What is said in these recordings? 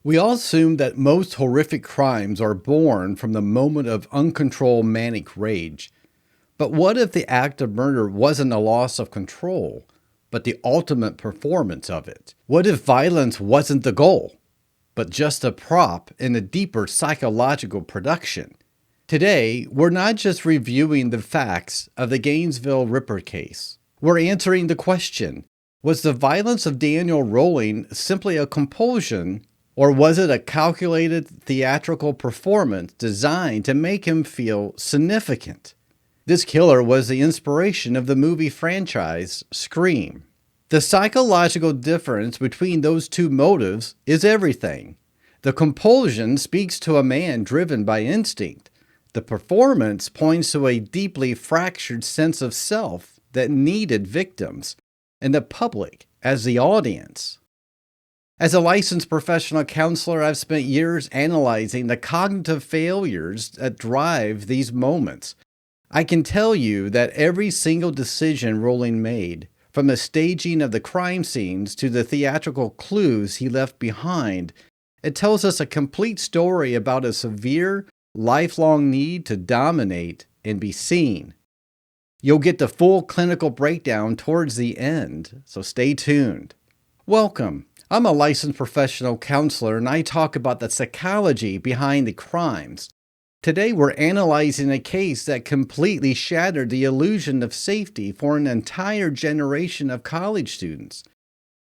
We all assume that most horrific crimes are born from the moment of uncontrolled manic rage. But what if the act of murder wasn't a loss of control, but the ultimate performance of it? What if violence wasn't the goal, but just a prop in a deeper psychological production? Today, we're not just reviewing the facts of the Gainesville Ripper case. We're answering the question, was the violence of Daniel Rolling simply a compulsion, or was it a calculated theatrical performance designed to make him feel significant? This killer was the inspiration of the movie franchise Scream. The psychological difference between those two motives is everything. The compulsion speaks to a man driven by instinct. The performance points to a deeply fractured sense of self that needed victims, and the public as the audience. As a licensed professional counselor, I've spent years analyzing the cognitive failures that drive these moments. I can tell you that every single decision Rolling made, from the staging of the crime scenes to the theatrical clues he left behind, it tells us a complete story about a severe, lifelong need to dominate and be seen. You'll get the full clinical breakdown towards the end, so stay tuned. Welcome. I'm a licensed professional counselor, and I talk about the psychology behind the crimes. Today, we're analyzing a case that completely shattered the illusion of safety for an entire generation of college students.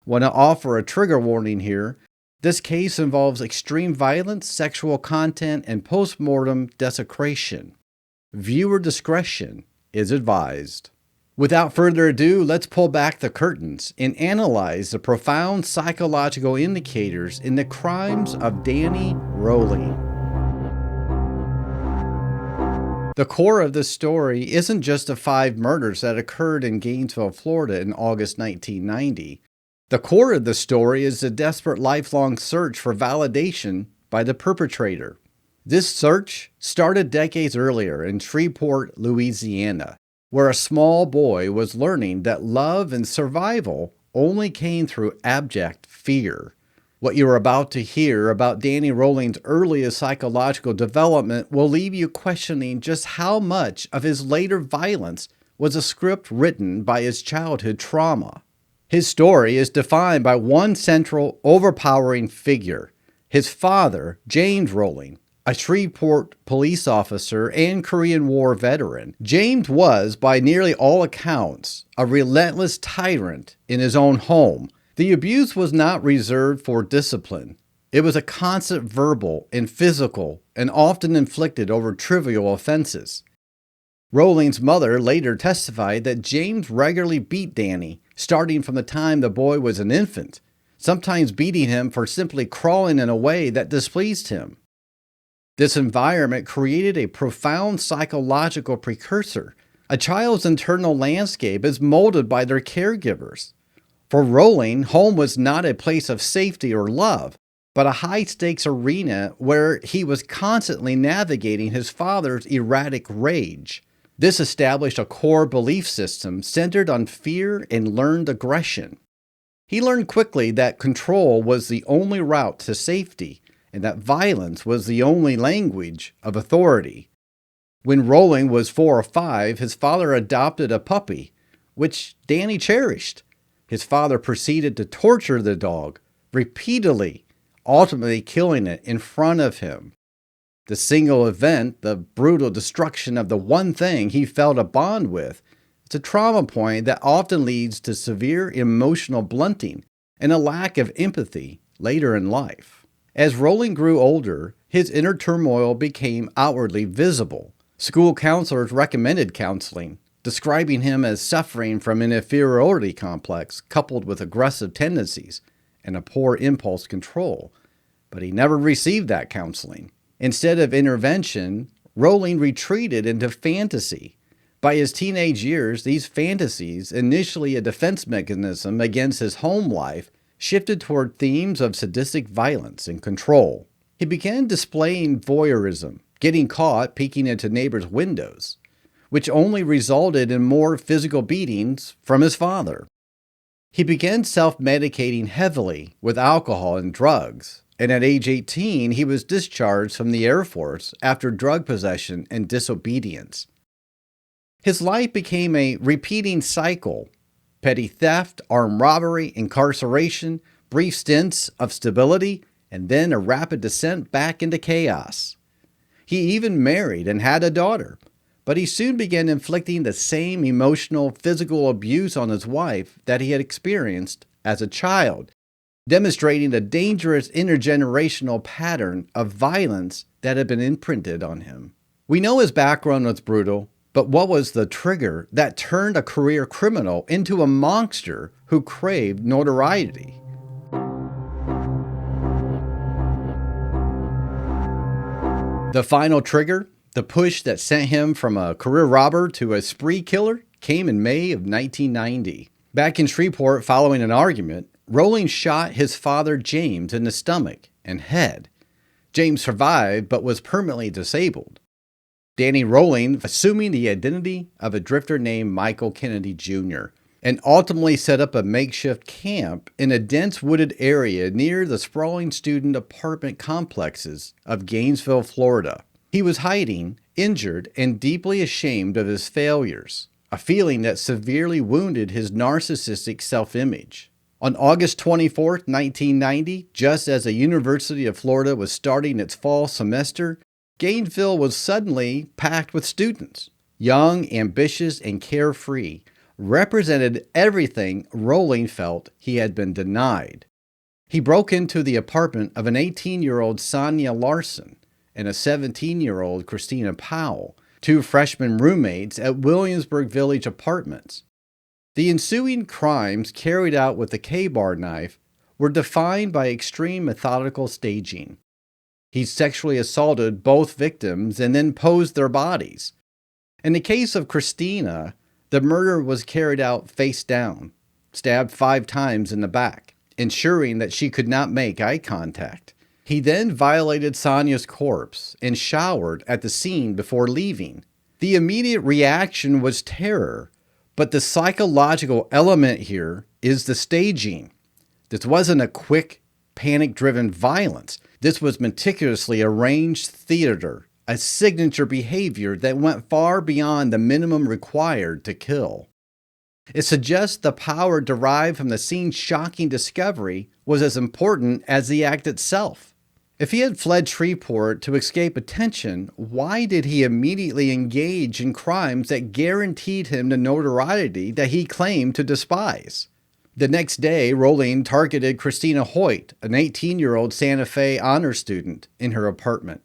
Want to offer a trigger warning here. This case involves extreme violence, sexual content, and post-mortem desecration. Viewer discretion is advised. Without further ado, let's pull back the curtains and analyze the profound psychological indicators in the crimes of Danny Rolling. The core of this story isn't just the 5 murders that occurred in Gainesville, Florida in August 1990. The core of the story is the desperate lifelong search for validation by the perpetrator. This search started decades earlier in Shreveport, Louisiana, where a small boy was learning that love and survival only came through abject fear. What you're about to hear about Danny Rolling's earliest psychological development will leave you questioning just how much of his later violence was a script written by his childhood trauma. His story is defined by one central, overpowering figure, his father, James Rolling, a Shreveport police officer and Korean War veteran. James was, by nearly all accounts, a relentless tyrant in his own home. The abuse was not reserved for discipline. It was a constant verbal and physical, and often inflicted over trivial offenses. Rolling's mother later testified that James regularly beat Danny, starting from the time the boy was an infant, sometimes beating him for simply crawling in a way that displeased him. This environment created a profound psychological precursor. A child's internal landscape is molded by their caregivers. For Rolling, home was not a place of safety or love, but a high-stakes arena where he was constantly navigating his father's erratic rage. This established a core belief system centered on fear and learned aggression. He learned quickly that control was the only route to safety, and that violence was the only language of authority. When Rolling was 4 or 5, his father adopted a puppy, which Danny cherished. His father proceeded to torture the dog repeatedly, ultimately killing it in front of him. The single event, the brutal destruction of the one thing he felt a bond with, is a trauma point that often leads to severe emotional blunting and a lack of empathy later in life. As Rolling grew older, his inner turmoil became outwardly visible. School counselors recommended counseling, describing him as suffering from an inferiority complex coupled with aggressive tendencies and a poor impulse control. But he never received that counseling. Instead of intervention, Rolling retreated into fantasy. By his teenage years, these fantasies, initially a defense mechanism against his home life, shifted toward themes of sadistic violence and control. He began displaying voyeurism, getting caught peeking into neighbors' windows, which only resulted in more physical beatings from his father. He began self-medicating heavily with alcohol and drugs, and at age 18, he was discharged from the Air Force after drug possession and disobedience. His life became a repeating cycle: petty theft, armed robbery, incarceration, brief stints of stability, and then a rapid descent back into chaos. He even married and had a daughter, but he soon began inflicting the same emotional, physical abuse on his wife that he had experienced as a child, demonstrating a dangerous intergenerational pattern of violence that had been imprinted on him. We know his background was brutal, but what was the trigger that turned a career criminal into a monster who craved notoriety? The final trigger, the push that sent him from a career robber to a spree killer, came in May of 1990. Back in Shreveport, following an argument, Rolling shot his father James in the stomach and head. James survived but was permanently disabled. Danny Rolling, assuming the identity of a drifter named Michael Kennedy Jr., and ultimately set up a makeshift camp in a dense wooded area near the sprawling student apartment complexes of Gainesville, Florida. He was hiding, injured, and deeply ashamed of his failures, a feeling that severely wounded his narcissistic self-image. On August 24, 1990, just as the University of Florida was starting its fall semester, Gainesville was suddenly packed with students. Young, ambitious, and carefree, represented everything Rolling felt he had been denied. He broke into the apartment of an 18-year-old Sonia Larson and a 17-year-old Christina Powell, two freshman roommates at Williamsburg Village Apartments. The ensuing crimes, carried out with a K-bar knife, were defined by extreme methodical staging. He sexually assaulted both victims and then posed their bodies. In the case of Christina, the murder was carried out face down, stabbed 5 times in the back, ensuring that she could not make eye contact. He then violated Sonia's corpse and showered at the scene before leaving. The immediate reaction was terror, but the psychological element here is the staging. This wasn't a quick, panic-driven violence. This was meticulously arranged theater, a signature behavior that went far beyond the minimum required to kill. It suggests the power derived from the scene's shocking discovery was as important as the act itself. If he had fled Shreveport to escape attention, why did he immediately engage in crimes that guaranteed him the notoriety that he claimed to despise? The next day, Rolling targeted Christina Hoyt, an 18-year-old Santa Fe honor student, in her apartment.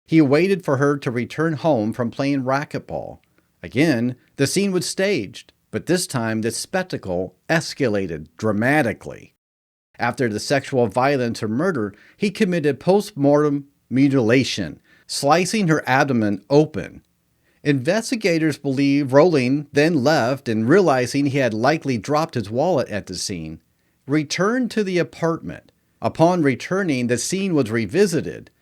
He waited for her to return home from playing racquetball. Again, the scene was staged, but this time the spectacle escalated dramatically. After the sexual violence or murder, he committed post-mortem mutilation, slicing her abdomen open. Investigators believe Rolling then left and, realizing he had likely dropped his wallet at the scene, returned to the apartment. Upon returning, the scene was revisited,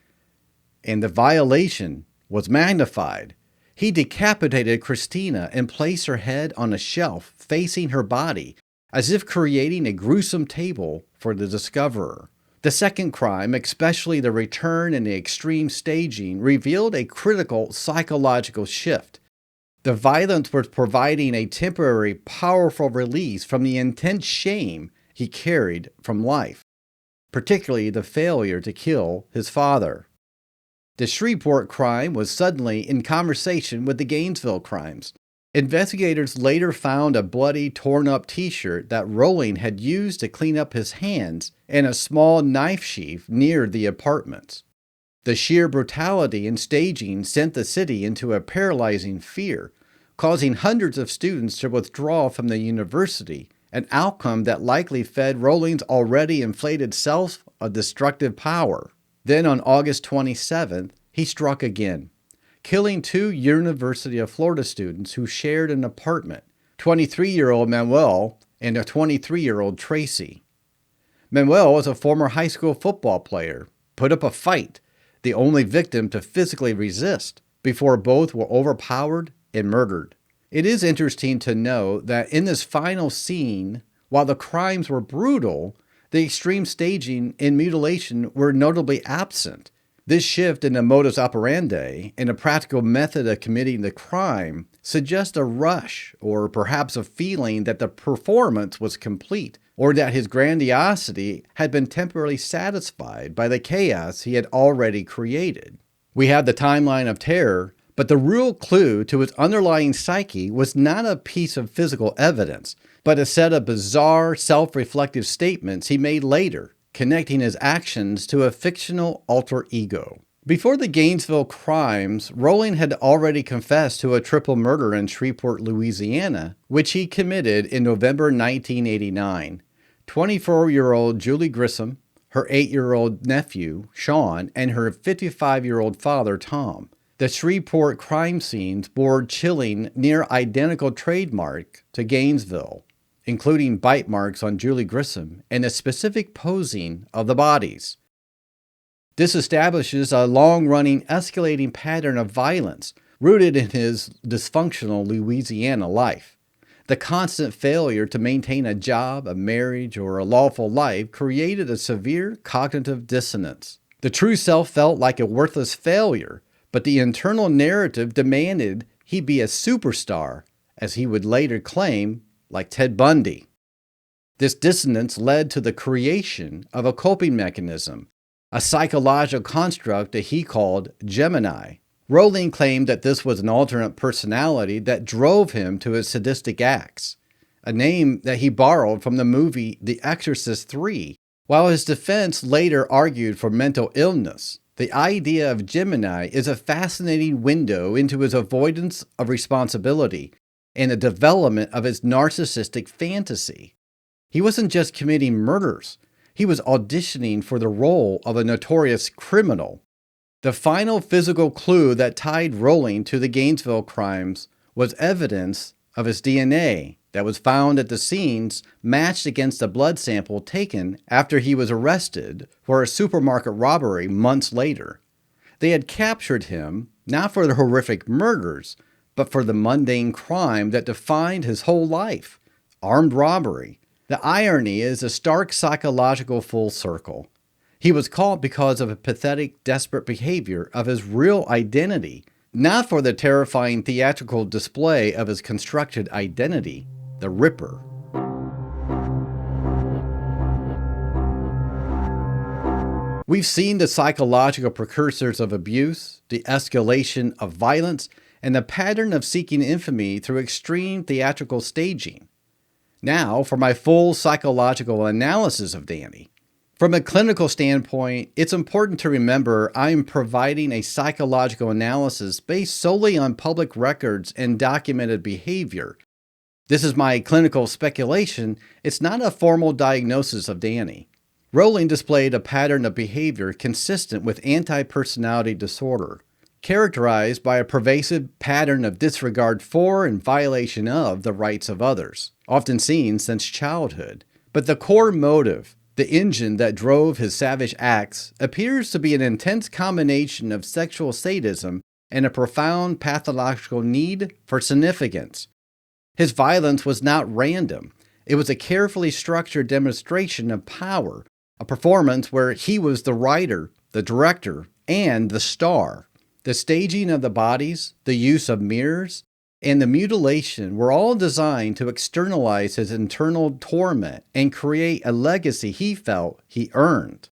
and the violation was magnified. He decapitated Christina and placed her head on a shelf facing her body, as if creating a gruesome table for the discoverer. The second crime, especially the return and the extreme staging, revealed a critical psychological shift. The violence was providing a temporary, powerful release from the intense shame he carried from life, particularly the failure to kill his father. The Shreveport crime was suddenly in conversation with the Gainesville crimes. Investigators later found a bloody, torn-up t-shirt that Rolling had used to clean up his hands and a small knife sheath near the apartments. The sheer brutality and staging sent the city into a paralyzing fear, causing hundreds of students to withdraw from the university, an outcome that likely fed Rolling's already inflated self a destructive power. Then on August 27th, he struck again, killing 2 University of Florida students who shared an apartment, 23-year-old Manuel and a 23-year-old Tracy. Manuel was a former high school football player, put up a fight, the only victim to physically resist, before both were overpowered and murdered. It is interesting to know that in this final scene, while the crimes were brutal, The extreme staging and mutilation were notably absent. This shift in the modus operandi and a practical method of committing the crime suggests a rush or perhaps a feeling that the performance was complete or that his grandiosity had been temporarily satisfied by the chaos he had already created. We have the timeline of terror, but the real clue to his underlying psyche was not a piece of physical evidence, but a set of bizarre, self-reflective statements he made later, connecting his actions to a fictional alter ego. Before the Gainesville crimes, Rowling had already confessed to a triple murder in Shreveport, Louisiana, which he committed in November 1989. 24-year-old Julie Grissom, her 8-year-old nephew, Sean, and her 55-year-old father, Tom. The Shreveport crime scenes bore chilling, near-identical trademark to Gainesville, including bite marks on Julie Grissom and a specific posing of the bodies. This establishes a long-running, escalating pattern of violence rooted in his dysfunctional Louisiana life. The constant failure to maintain a job, a marriage, or a lawful life created a severe cognitive dissonance. The true self felt like a worthless failure, but the internal narrative demanded he be a superstar, as he would later claim, like Ted Bundy. This dissonance led to the creation of a coping mechanism, a psychological construct that he called Gemini. Rowling claimed that this was an alternate personality that drove him to his sadistic acts, a name that he borrowed from the movie The Exorcist III, while his defense later argued for mental illness. The idea of Gemini is a fascinating window into his avoidance of responsibility and the development of his narcissistic fantasy. He wasn't just committing murders, he was auditioning for the role of a notorious criminal. The final physical clue that tied Rowling to the Gainesville crimes was evidence of his DNA that was found at the scenes matched against a blood sample taken after he was arrested for a supermarket robbery months later. They had captured him not for the horrific murders, but for the mundane crime that defined his whole life, armed robbery. The irony is a stark psychological full circle. He was caught because of a pathetic, desperate behavior of his real identity, not for the terrifying theatrical display of his constructed identity, the Ripper. We've seen the psychological precursors of abuse, the escalation of violence, and the pattern of seeking infamy through extreme theatrical staging. Now, for my full psychological analysis of Danny. From a clinical standpoint, it's important to remember I'm providing a psychological analysis based solely on public records and documented behavior. This is my clinical speculation. It's not a formal diagnosis of Danny. Rowling displayed a pattern of behavior consistent with anti-personality disorder, characterized by a pervasive pattern of disregard for and violation of the rights of others, often seen since childhood. But the core motive, the engine that drove his savage acts, appears to be an intense combination of sexual sadism and a profound pathological need for significance. His violence was not random. It was a carefully structured demonstration of power, a performance where he was the writer, the director, and the star. The staging of the bodies, the use of mirrors, and the mutilation were all designed to externalize his internal torment and create a legacy he felt he earned.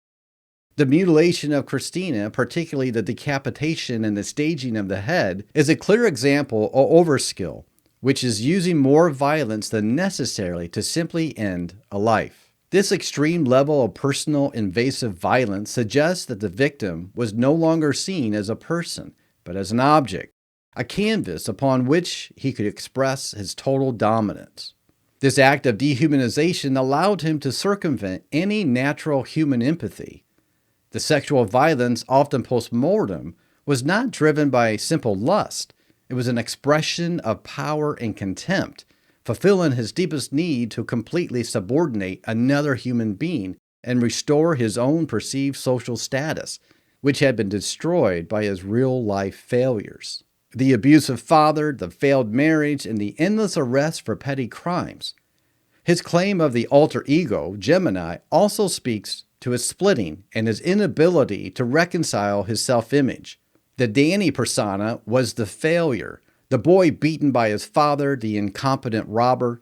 The mutilation of Christina, particularly the decapitation and the staging of the head, is a clear example of overskill, which is using more violence than necessary to simply end a life. This extreme level of personal invasive violence suggests that the victim was no longer seen as a person, but as an object, a canvas upon which he could express his total dominance. This act of dehumanization allowed him to circumvent any natural human empathy. The sexual violence, often post-mortem, was not driven by simple lust. It was an expression of power and contempt, fulfilling his deepest need to completely subordinate another human being and restore his own perceived social status, which had been destroyed by his real-life failures. The abusive father, the failed marriage, and the endless arrests for petty crimes. His claim of the alter ego, Gemini, also speaks to his splitting and his inability to reconcile his self-image. The Danny persona was the failure, the boy beaten by his father, the incompetent robber,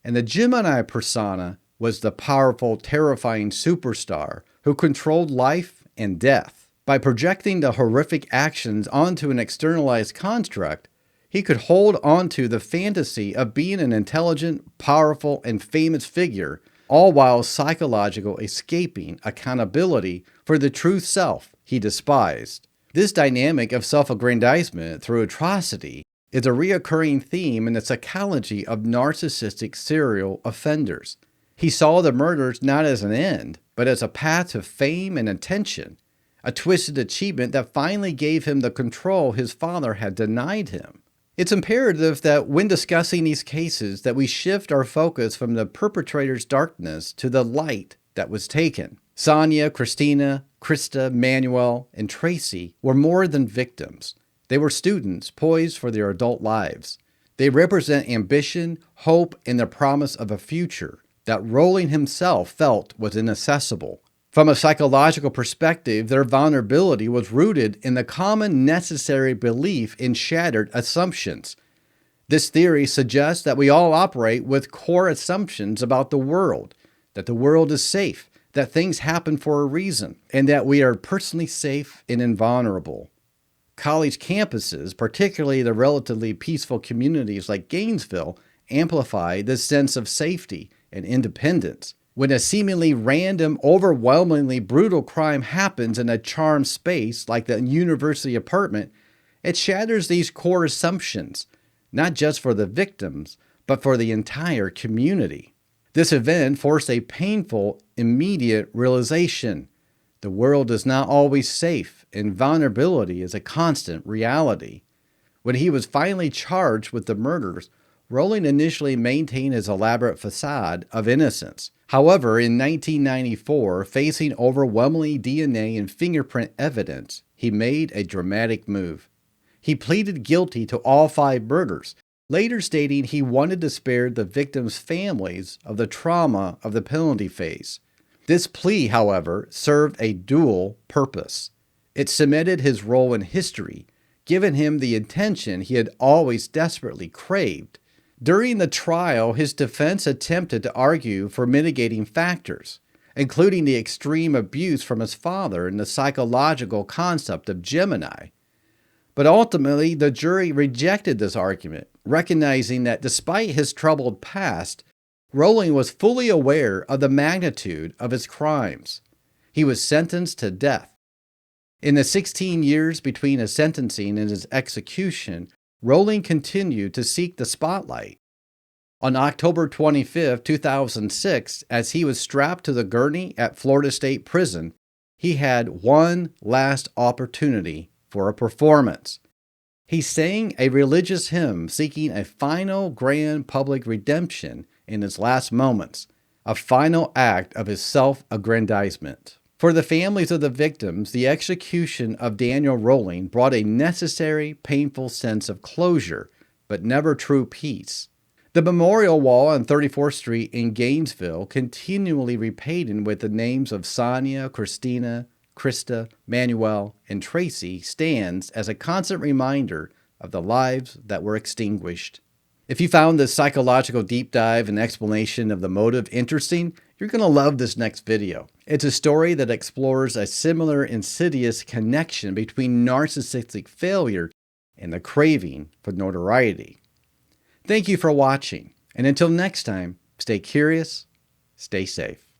and the Gemini persona was the powerful, terrifying superstar who controlled life and death. By projecting the horrific actions onto an externalized construct, he could hold onto the fantasy of being an intelligent, powerful, and famous figure, all while psychologically escaping accountability for the true self he despised. This dynamic of self-aggrandizement through atrocity is a recurring theme in the psychology of narcissistic serial offenders. He saw the murders not as an end, but as a path to fame and attention, a twisted achievement that finally gave him the control his father had denied him. It's imperative that when discussing these cases that we shift our focus from the perpetrator's darkness to the light that was taken. Sonia, Christina, Krista, Manuel, and Tracy were more than victims. They were students poised for their adult lives. They represent ambition, hope, and the promise of a future that Rowling himself felt was inaccessible. From a psychological perspective, their vulnerability was rooted in the common necessary belief in shattered assumptions. This theory suggests that we all operate with core assumptions about the world, that the world is safe, that things happen for a reason, and that we are personally safe and invulnerable. College campuses, particularly the relatively peaceful communities like Gainesville, amplify this sense of safety and independence. When a seemingly random, overwhelmingly brutal crime happens in a charmed space like the university apartment, it shatters these core assumptions, not just for the victims, but for the entire community. This event forced a painful, immediate realization. The world is not always safe, and vulnerability is a constant reality. When he was finally charged with the murders, Rowling initially maintained his elaborate facade of innocence. However, in 1994, facing overwhelmingly DNA and fingerprint evidence, he made a dramatic move. He pleaded guilty to all 5 murders, later stating he wanted to spare the victims' families of the trauma of the penalty phase. This plea, however, served a dual purpose. It cemented his role in history, giving him the attention he had always desperately craved. During the trial, his defense attempted to argue for mitigating factors, including the extreme abuse from his father and the psychological concept of Gemini. But ultimately, the jury rejected this argument, recognizing that despite his troubled past, Rowling was fully aware of the magnitude of his crimes. He was sentenced to death. In the 16 years between his sentencing and his execution, Rowling continued to seek the spotlight. On October 25, 2006, as he was strapped to the gurney at Florida State Prison, he had one last opportunity for a performance. He sang a religious hymn seeking a final grand public redemption in his last moments, a final act of his self-aggrandizement. For the families of the victims, the execution of Daniel Rowling brought a necessary, painful sense of closure, but never true peace. The memorial wall on 34th Street in Gainesville, continually repainted with the names of Sonia, Christina, Krista, Manuel, and Tracy, stands as a constant reminder of the lives that were extinguished. If you found this psychological deep dive and explanation of the motive interesting, you're going to love this next video. It's a story that explores a similar insidious connection between narcissistic failure and the craving for notoriety. Thank you for watching, and until next time, stay curious, stay safe.